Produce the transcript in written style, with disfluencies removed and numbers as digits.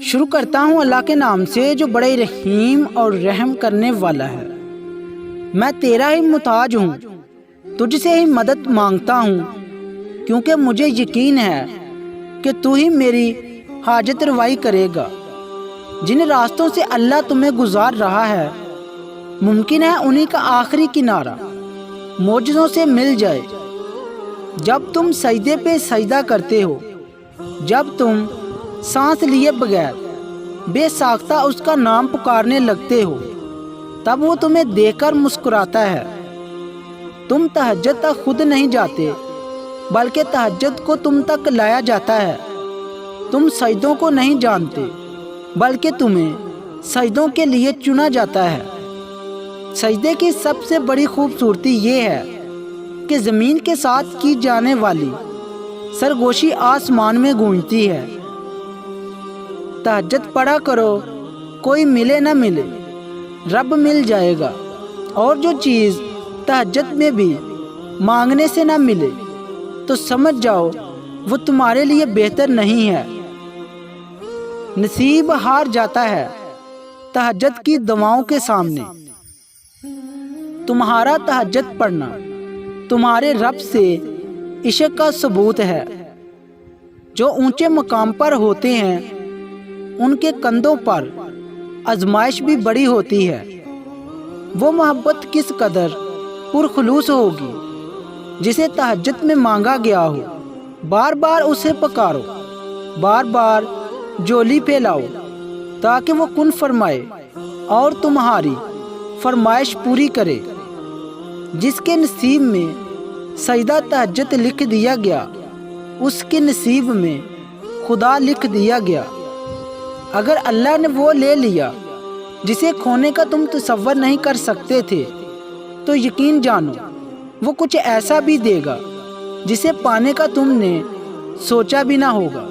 شروع کرتا ہوں اللہ کے نام سے جو بڑے رحیم اور رحم کرنے والا ہے۔ میں تیرا ہی محتاج ہوں، تجھ سے ہی مدد مانگتا ہوں، کیونکہ مجھے یقین ہے کہ تو ہی میری حاجت روائی کرے گا۔ جن راستوں سے اللہ تمہیں گزار رہا ہے، ممکن ہے انہی کا آخری کنارہ معجزوں سے مل جائے۔ جب تم سجدے پہ سجدہ کرتے ہو، جب تم سانس لیے بغیر بے ساختہ اس کا نام پکارنے لگتے ہو، تب وہ تمہیں دیکھ کر مسکراتا ہے۔ تم تہجد تک خود نہیں جاتے، بلکہ تہجد کو تم تک لایا جاتا ہے۔ تم سجدوں کو نہیں جانتے، بلکہ تمہیں سجدوں کے لیے چنا جاتا ہے۔ سجدے کی سب سے بڑی خوبصورتی یہ ہے کہ زمین کے ساتھ کی جانے والی سرگوشی آسمان میں گونجتی ہے۔ تہجد پڑھا کرو، کوئی ملے نہ ملے، رب مل جائے گا۔ اور جو چیز تہجد میں بھی مانگنے سے نہ ملے تو سمجھ جاؤ وہ تمہارے لیے بہتر نہیں ہے۔ نصیب ہار جاتا ہے تہجد کی دعاؤں کے سامنے۔ تمہارا تہجد پڑھنا تمہارے رب سے عشق کا ثبوت ہے۔ جو اونچے مقام پر ہوتے ہیں ان کے کندھوں پر آزمائش بھی بڑی ہوتی ہے۔ وہ محبت کس قدر پرخلوص ہوگی جسے تہجد میں مانگا گیا ہو۔ بار بار اسے پکارو، بار بار جولی پھیلاؤ تاکہ وہ کن فرمائے اور تمہاری فرمائش پوری کرے۔ جس کے نصیب میں سجدہ تہجد لکھ دیا گیا، اس کے نصیب میں خدا لکھ دیا گیا۔ اگر اللہ نے وہ لے لیا جسے کھونے کا تم تصور نہیں کر سکتے تھے، تو یقین جانو وہ کچھ ایسا بھی دے گا جسے پانے کا تم نے سوچا بھی نہ ہوگا۔